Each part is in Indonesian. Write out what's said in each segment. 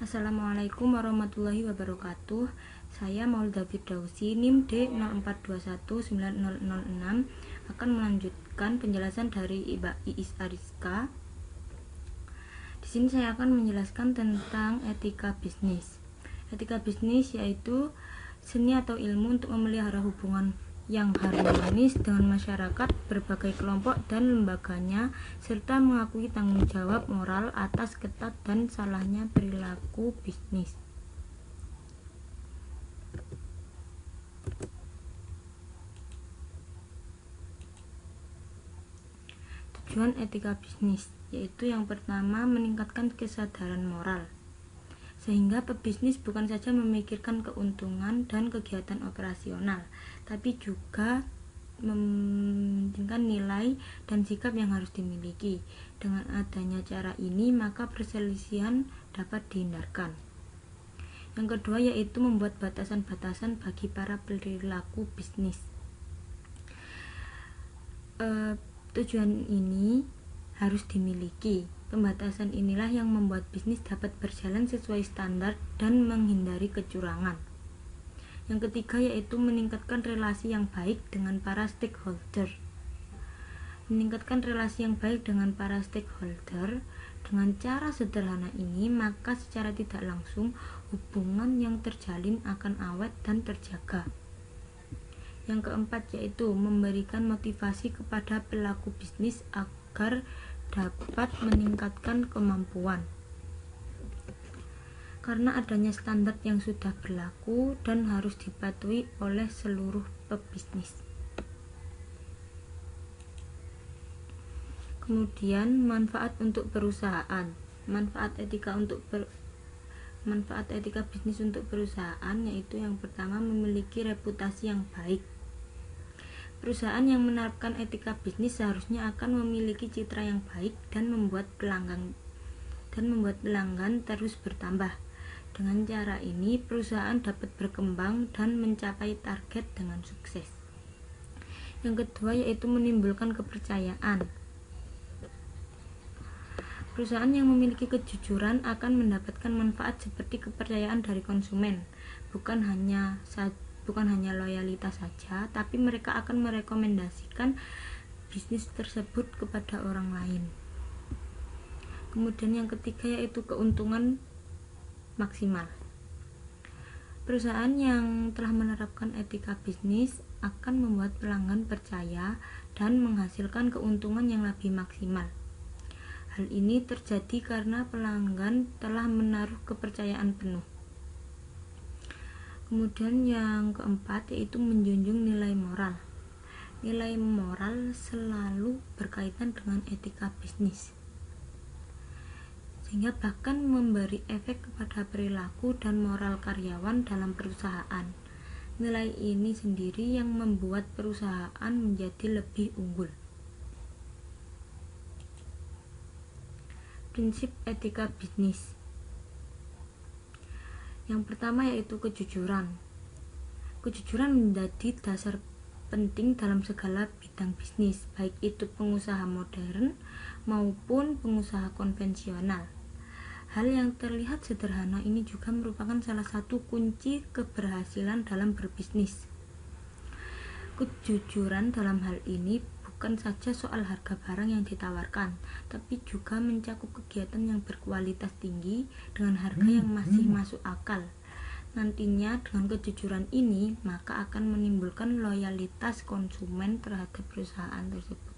Assalamualaikum warahmatullahi wabarakatuh. Saya Maulda Firdausi, NIM D04219006, akan melanjutkan penjelasan dari Mbak Iis Ariska. Di sini saya akan menjelaskan tentang etika bisnis. Etika bisnis yaitu seni atau ilmu untuk memelihara hubungan yang harmonis dengan masyarakat, berbagai kelompok dan lembaganya, serta mengakui tanggung jawab moral atas ketat dan salahnya perilaku bisnis. Tujuan etika bisnis yaitu yang pertama, meningkatkan kesadaran moral, sehingga pebisnis bukan saja memikirkan keuntungan dan kegiatan operasional, tapi juga mementingkan nilai dan sikap yang harus dimiliki. Dengan adanya cara ini, maka perselisihan dapat dihindarkan. Yang kedua yaitu membuat batasan-batasan bagi para perilaku bisnis. Tujuan ini harus dimiliki. Pembatasan inilah yang membuat bisnis dapat berjalan sesuai standar dan menghindari kecurangan. Yang ketiga yaitu meningkatkan relasi yang baik dengan para stakeholder. Meningkatkan relasi yang baik dengan para stakeholder dengan cara sederhana ini, maka secara tidak langsung hubungan yang terjalin akan awet dan terjaga. Yang keempat yaitu memberikan motivasi kepada pelaku bisnis agar dapat meningkatkan kemampuan. Karena adanya standar yang sudah berlaku dan harus dipatuhi oleh seluruh pebisnis. Kemudian manfaat untuk perusahaan. Manfaat etika bisnis untuk perusahaan yaitu yang pertama, memiliki reputasi yang baik. Perusahaan yang menerapkan etika bisnis seharusnya akan memiliki citra yang baik dan membuat pelanggan terus bertambah. Dengan cara ini, perusahaan dapat berkembang dan mencapai target dengan sukses. Yang kedua yaitu menimbulkan kepercayaan. Perusahaan yang memiliki kejujuran akan mendapatkan manfaat seperti kepercayaan dari konsumen, bukan hanya loyalitas saja, tapi mereka akan merekomendasikan bisnis tersebut kepada orang lain. Kemudian yang ketiga yaitu keuntungan maksimal. Perusahaan yang telah menerapkan etika bisnis akan membuat pelanggan percaya dan menghasilkan keuntungan yang lebih maksimal. Hal ini terjadi karena pelanggan telah menaruh kepercayaan penuh. Kemudian yang keempat yaitu menjunjung nilai moral. Nilai moral selalu berkaitan dengan etika bisnis, sehingga bahkan memberi efek kepada perilaku dan moral karyawan dalam perusahaan. Nilai ini sendiri yang membuat perusahaan menjadi lebih unggul. Prinsip etika bisnis. Yang pertama yaitu kejujuran. Kejujuran menjadi dasar penting dalam segala bidang bisnis, baik itu pengusaha modern maupun pengusaha konvensional. Hal yang terlihat sederhana ini juga merupakan salah satu kunci keberhasilan dalam berbisnis. Kejujuran dalam hal ini bukan saja soal harga barang yang ditawarkan, tapi juga mencakup kegiatan yang berkualitas tinggi dengan harga yang masih masuk akal. Nantinya dengan kejujuran ini maka akan menimbulkan loyalitas konsumen terhadap perusahaan tersebut.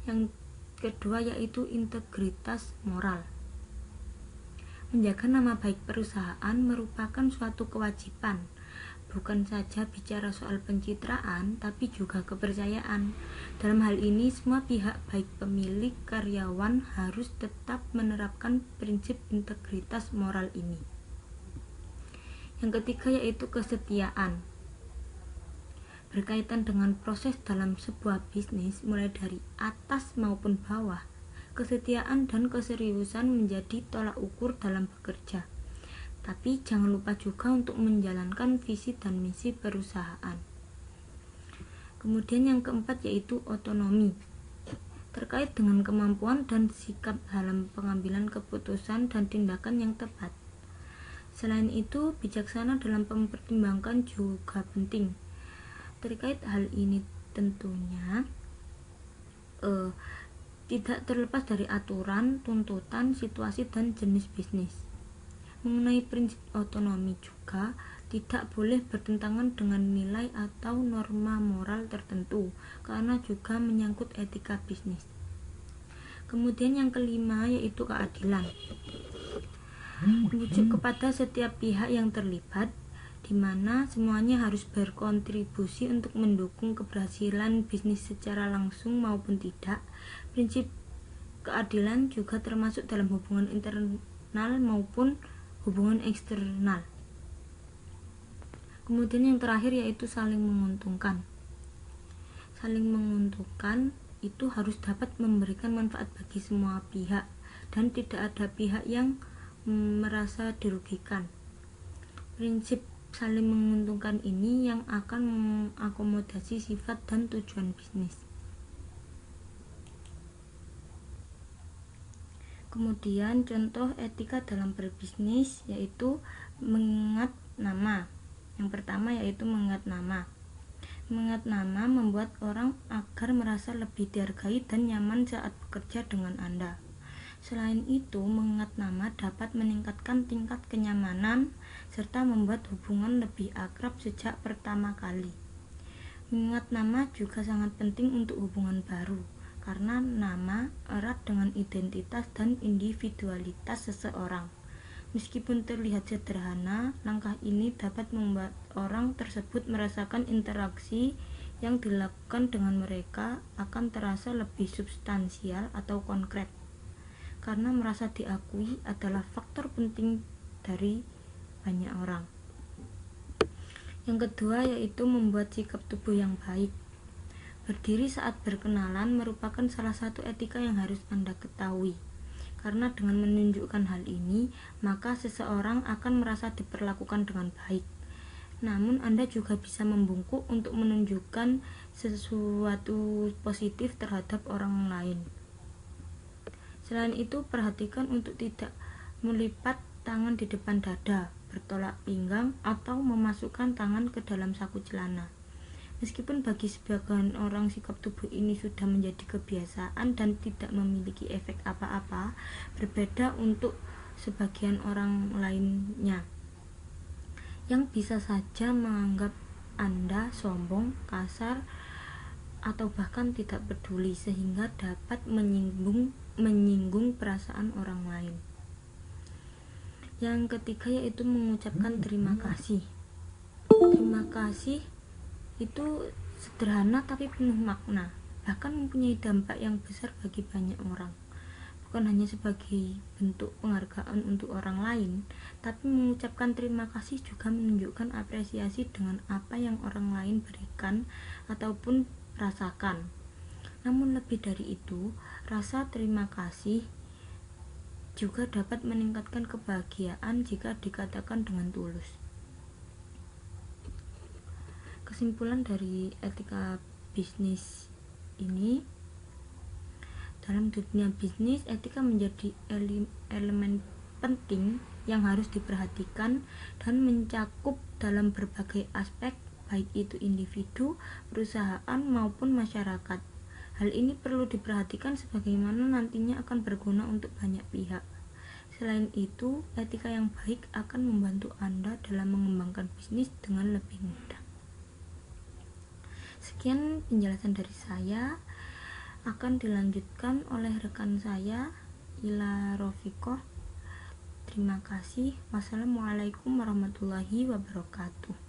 Yang kedua yaitu integritas moral. Menjaga nama baik perusahaan merupakan suatu kewajiban. Bukan saja bicara soal pencitraan, tapi juga kepercayaan. Dalam hal ini, semua pihak, baik pemilik, karyawan, harus tetap menerapkan prinsip integritas moral ini. Yang ketiga yaitu kesetiaan. Berkaitan dengan proses dalam sebuah bisnis, mulai dari atas maupun bawah, kesetiaan dan keseriusan menjadi tolak ukur dalam bekerja. Tapi jangan lupa juga untuk menjalankan visi dan misi perusahaan. Kemudian yang keempat yaitu otonomi. terkait dengan kemampuan dan sikap dalam pengambilan keputusan dan tindakan yang tepat. Selain itu, bijaksana dalam mempertimbangkan juga penting. Terkait hal ini tentunya tidak terlepas dari aturan, tuntutan, situasi, dan jenis bisnis. Mengenai prinsip otonomi juga tidak boleh bertentangan dengan nilai atau norma moral tertentu, karena juga menyangkut etika bisnis. Kemudian yang kelima yaitu keadilan. Merujuk kepada setiap pihak yang terlibat, di mana semuanya harus berkontribusi untuk mendukung keberhasilan bisnis secara langsung maupun tidak. Prinsip keadilan juga termasuk dalam hubungan internal maupun hubungan eksternal. Kemudian yang terakhir yaitu saling menguntungkan. Saling menguntungkan itu harus dapat memberikan manfaat bagi semua pihak dan tidak ada pihak yang merasa dirugikan. Prinsip saling menguntungkan ini yang akan mengakomodasi sifat dan tujuan bisnis. Kemudian contoh etika dalam berbisnis yaitu mengingat nama. Yang pertama yaitu mengingat nama. Mengingat nama membuat orang agar merasa lebih dihargai dan nyaman saat bekerja dengan Anda. Selain itu, mengingat nama dapat meningkatkan tingkat kenyamanan serta membuat hubungan lebih akrab sejak pertama kali. Mengingat nama juga sangat penting untuk hubungan baru, karena nama erat dengan identitas dan individualitas seseorang. Meskipun terlihat sederhana, langkah ini dapat membuat orang tersebut merasakan interaksi yang dilakukan dengan mereka akan terasa lebih substansial atau konkret, karena merasa diakui adalah faktor penting dari banyak orang. Yang kedua yaitu membuat sikap tubuh yang baik. Berdiri saat berkenalan merupakan salah satu etika yang harus Anda ketahui, karena dengan menunjukkan hal ini, maka seseorang akan merasa diperlakukan dengan baik. Namun Anda juga bisa membungkuk untuk menunjukkan sesuatu positif terhadap orang lain. Selain itu, perhatikan untuk tidak melipat tangan di depan dada, bertolak pinggang, atau memasukkan tangan ke dalam saku celana. Meskipun bagi sebagian orang sikap tubuh ini sudah menjadi kebiasaan dan tidak memiliki efek apa-apa, berbeda untuk sebagian orang lainnya yang bisa saja menganggap Anda sombong, kasar, atau bahkan tidak peduli, sehingga dapat menyinggung perasaan orang lain. Yang ketiga yaitu mengucapkan terima kasih. Terima kasih itu sederhana tapi penuh makna, bahkan mempunyai dampak yang besar bagi banyak orang. Bukan hanya sebagai bentuk penghargaan untuk orang lain, tapi mengucapkan terima kasih juga menunjukkan apresiasi dengan apa yang orang lain berikan ataupun rasakan. Namun lebih dari itu, rasa terima kasih juga dapat meningkatkan kebahagiaan jika dikatakan dengan tulus. Kesimpulan dari etika bisnis ini, dalam dunia bisnis, etika menjadi elemen penting yang harus diperhatikan dan mencakup dalam berbagai aspek, baik itu individu, perusahaan, maupun masyarakat. Hal ini perlu diperhatikan sebagaimana nantinya akan berguna untuk banyak pihak. Selain itu, etika yang baik akan membantu Anda dalam mengembangkan bisnis dengan lebih mudah. Sekian penjelasan dari saya, akan dilanjutkan oleh rekan saya, Ila Rofikoh. Terima kasih. Wassalamualaikum warahmatullahi wabarakatuh.